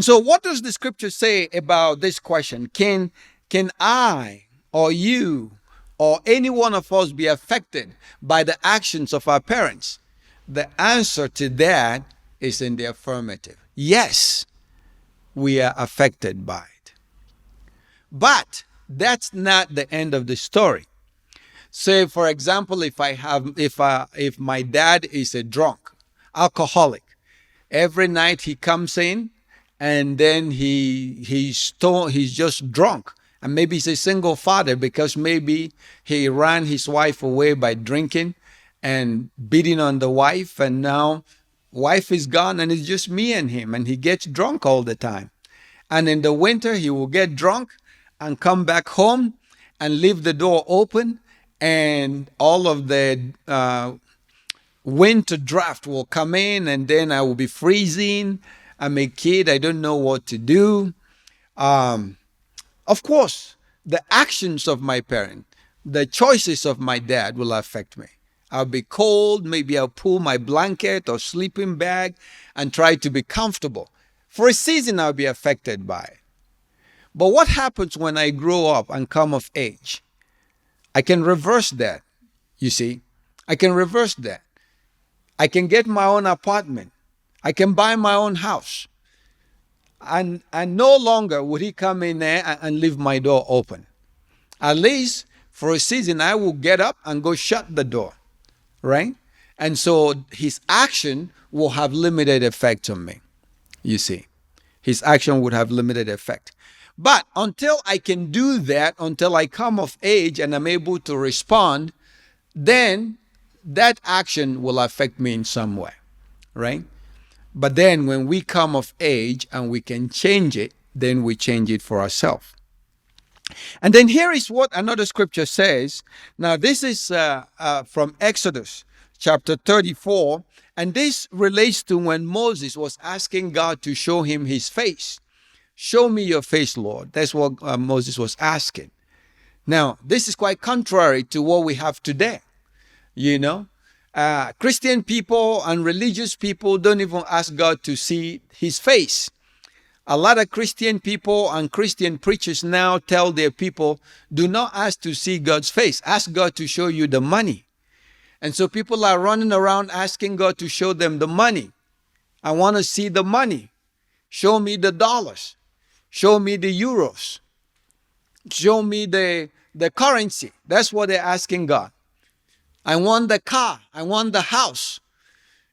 And so what does the scripture say about this question? Can I or you or any one of us be affected by the actions of our parents? The answer to that is in the affirmative. Yes, we are affected by it. But that's not the end of the story. Say, for example, if my dad is a drunk, alcoholic, every night he comes in and then he's just drunk. And maybe he's a single father because maybe he ran his wife away by drinking and beating on the wife, and now wife is gone and it's just me and him, and he gets drunk all the time. And in the winter he will get drunk and come back home and leave the door open, and all of the winter draft will come in, and then I will be freezing. I'm a kid, I don't know what to do. Of course, the actions of my parent, the choices of my dad will affect me. I'll be cold, maybe I'll pull my blanket or sleeping bag and try to be comfortable. For a season, I'll be affected by it. But what happens when I grow up and come of age? I can reverse that, you see. I can reverse that. I can get my own apartment. I can buy my own house. And no longer would he come in there and leave my door open. At least for a season, I will get up and go shut the door, right? And so his action will have limited effect on me, you see. His action would have limited effect. But until I can do that, until I come of age and I'm able to respond, then that action will affect me in some way, right? But then when we come of age and we can change it, then we change it for ourselves. And then here is what another scripture says. Now this is from Exodus chapter 34. And this relates to when Moses was asking God to show him his face. Show me your face, Lord. That's what Moses was asking. Now, this is quite contrary to what we have today. You know, Christian people and religious people don't even ask God to see his face. A lot of Christian people and Christian preachers now tell their people, do not ask to see God's face. Ask God to show you the money. And so people are running around asking God to show them the money. I want to see the money. Show me the dollars. Show me the euros. Show me the currency. That's what they're asking God. I want the car. I want the house.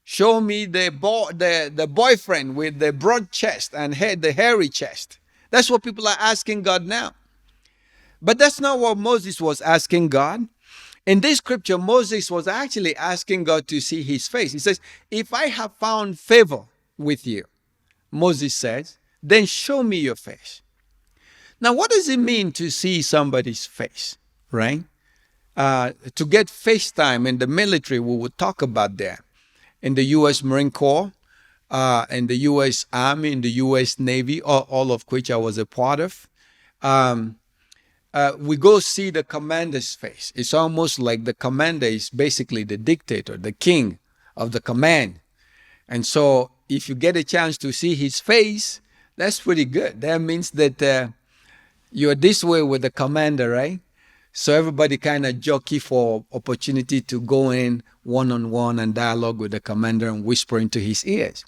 Show me the boyfriend with the broad chest and the hairy chest. That's what people are asking God now. But that's not what Moses was asking God. In this scripture, Moses was actually asking God to see his face. He says, if I have found favor with you, Moses says, then show me your face. Now, what does it mean to see somebody's face, right? To get FaceTime in the military, we would talk about that. In the U.S. Marine Corps, in the U.S. Army, in the U.S. Navy, all of which I was a part of, we go see the commander's face. It's almost like the commander is basically the dictator, the king of the command. And so if you get a chance to see his face, that's pretty good. That means that you're this way with the commander, right? So everybody kind of jockey for opportunity to go in one-on-one and dialogue with the commander and whisper into his ears.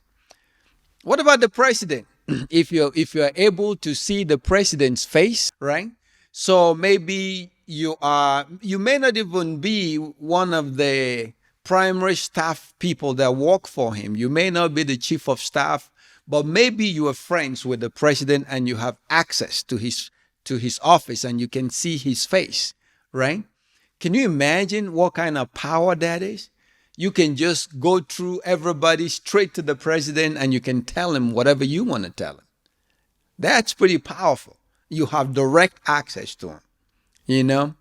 What about the president? If you're able to see the president's face, right? So maybe you may not even be one of the primary staff people that work for him. You may not be the chief of staff, but maybe you are friends with the president and you have access to his office and you can see his face, right? Can you imagine what kind of power that is? You can just go through everybody straight to the president and you can tell him whatever you want to tell him. That's pretty powerful. You have direct access to him, you know?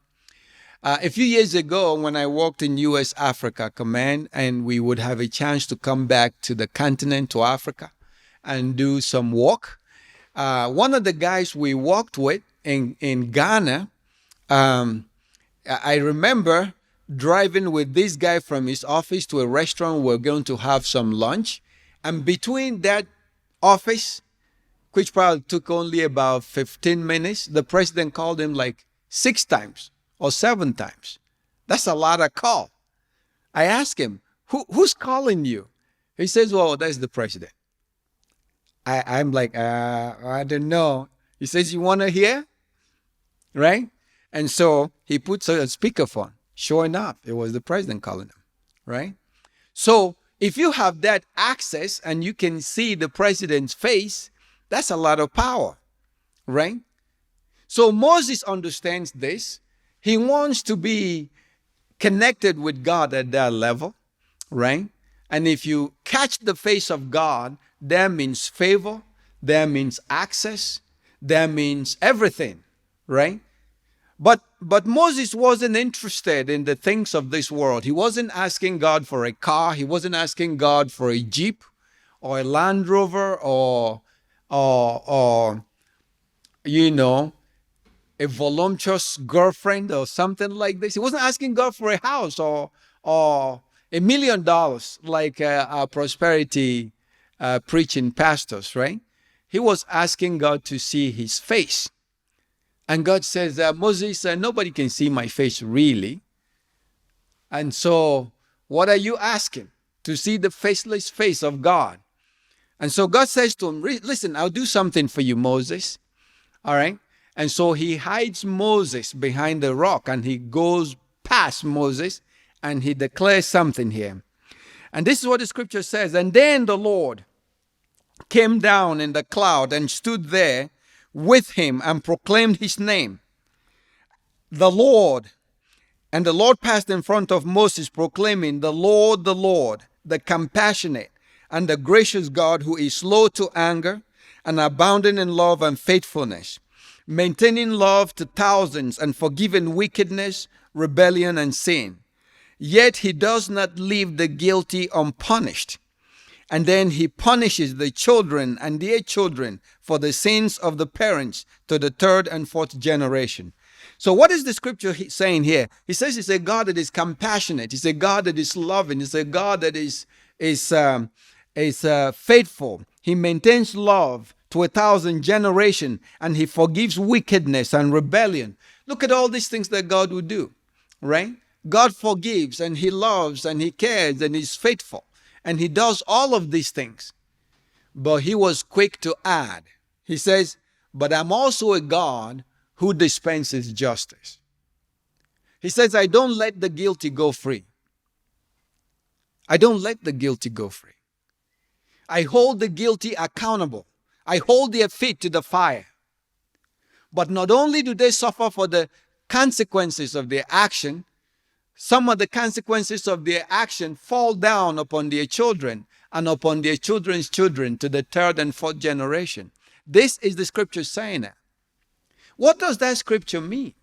A few years ago when I worked in U.S. Africa Command and we would have a chance to come back to the continent, to Africa, and do some work, one of the guys we worked with in Ghana, I remember driving with this guy from his office to a restaurant. We're going to have some lunch. And between that office which probably took only about 15 minutes. The president called him like 6 times or 7 times. That's a lot of call. I asked him, who's calling you? He says, well, that's the president. I'm like, I don't know. He says, you want to hear? Right? And so he puts a speakerphone. Sure enough, it was the president calling him. Right? So if you have that access and you can see the president's face, that's a lot of power. Right? So Moses understands this. He wants to be connected with God at that level. Right? And if you catch the face of God, that means favor, that means access, that means everything, right? But Moses wasn't interested in the things of this world. He wasn't asking God for a car. He wasn't asking God for a Jeep or a Land Rover or you know, a voluptuous girlfriend or something like this. He wasn't asking God for a house or $1 million like our prosperity preaching pastors, right? He was asking God to see his face. And God says, Moses, nobody can see my face really. And so what are you asking? To see the faceless face of God. And so God says to him, listen, I'll do something for you, Moses. All right? And so he hides Moses behind the rock and he goes past Moses and he declares something here. And this is what the scripture says. And then the Lord came down in the cloud and stood there with him and proclaimed his name. The Lord. And the Lord passed in front of Moses, proclaiming, the Lord, the compassionate and the gracious God, who is slow to anger and abounding in love and faithfulness, maintaining love to thousands and forgiving wickedness, rebellion, and sin. Yet he does not leave the guilty unpunished. And then he punishes the children and their children for the sins of the parents to the third and fourth generation. So what is the scripture saying here? He says it's a God that is compassionate. It's a God that is loving. It's a God that is faithful. He maintains love to 1,000 generations, and he forgives wickedness and rebellion. Look at all these things that God would do, right? God forgives and he loves and he cares and he's faithful. And he does all of these things. But he was quick to add. He says, but I'm also a God who dispenses justice. He says, I don't let the guilty go free. I don't let the guilty go free. I hold the guilty accountable. I hold their feet to the fire. But not only do they suffer for the consequences of their action, some of the consequences of their action fall down upon their children and upon their children's children to the third and fourth generation. This is the scripture saying that. What does that scripture mean?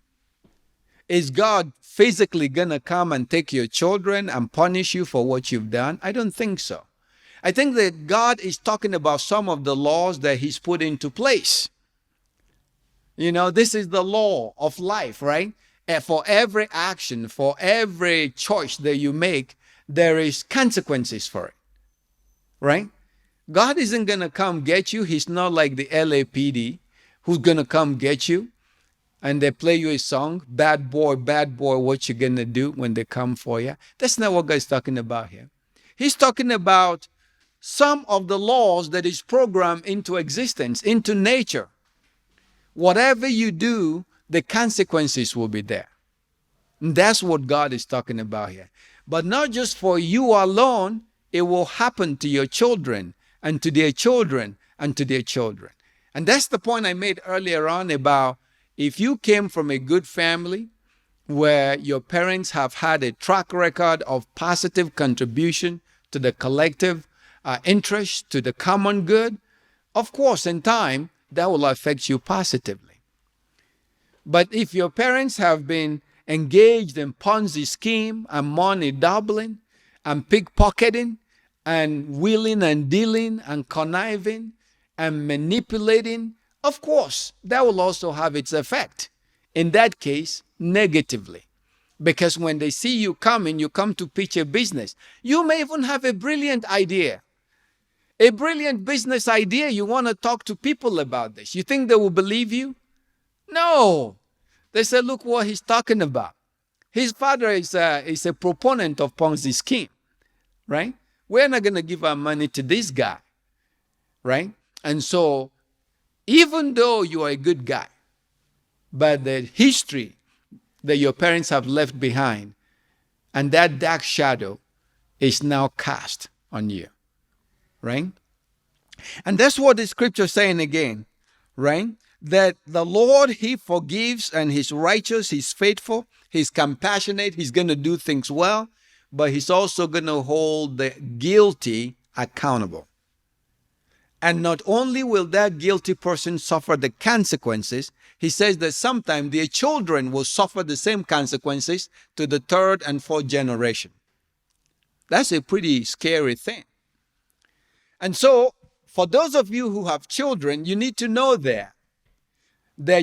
Is God physically going to come and take your children and punish you for what you've done? I don't think so. I think that God is talking about some of the laws that he's put into place. You know, this is the law of life, right? And for every action, for every choice that you make, there is consequences for it, right? God isn't going to come get you. He's not like the LAPD who's going to come get you and they play you a song, bad boy, what you going to do when they come for you. That's not what God's talking about here. He's talking about some of the laws that is programmed into existence, into nature. Whatever you do, the consequences will be there. And that's what God is talking about here. But not just for you alone, it will happen to your children and to their children and to their children. And that's the point I made earlier on about if you came from a good family where your parents have had a track record of positive contribution to the collective interest, to the common good, of course, in time, that will affect you positively. But if your parents have been engaged in Ponzi scheme and money doubling and pickpocketing and wheeling and dealing and conniving and manipulating, of course, that will also have its effect. In that case, negatively. Because when they see you coming, you come to pitch a business. You may even have a brilliant idea. A brilliant business idea, you want to talk to people about this. You think they will believe you? No. They say, look what he's talking about. His father is a proponent of Ponzi scheme, right? We're not going to give our money to this guy, right? And so, even though you are a good guy, but the history that your parents have left behind and that dark shadow is now cast on you, right? And that's what the scripture is saying again, right? That the Lord, He forgives and He's righteous, He's faithful, He's compassionate, He's going to do things well, but He's also going to hold the guilty accountable. And not only will that guilty person suffer the consequences, He says that sometimes their children will suffer the same consequences to the third and fourth generation. That's a pretty scary thing. And so, for those of you who have children, you need to know that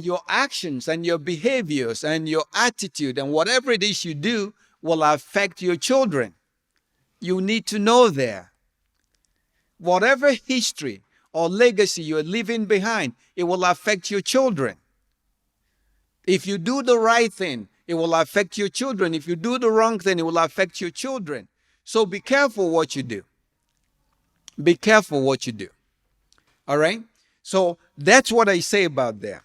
your actions and your behaviors and your attitude and whatever it is you do will affect your children. You need to know that. Whatever history or legacy you're leaving behind, it will affect your children. If you do the right thing, it will affect your children. If you do the wrong thing, it will affect your children. So be careful what you do. Be careful what you do. All right? So that's what I say about that.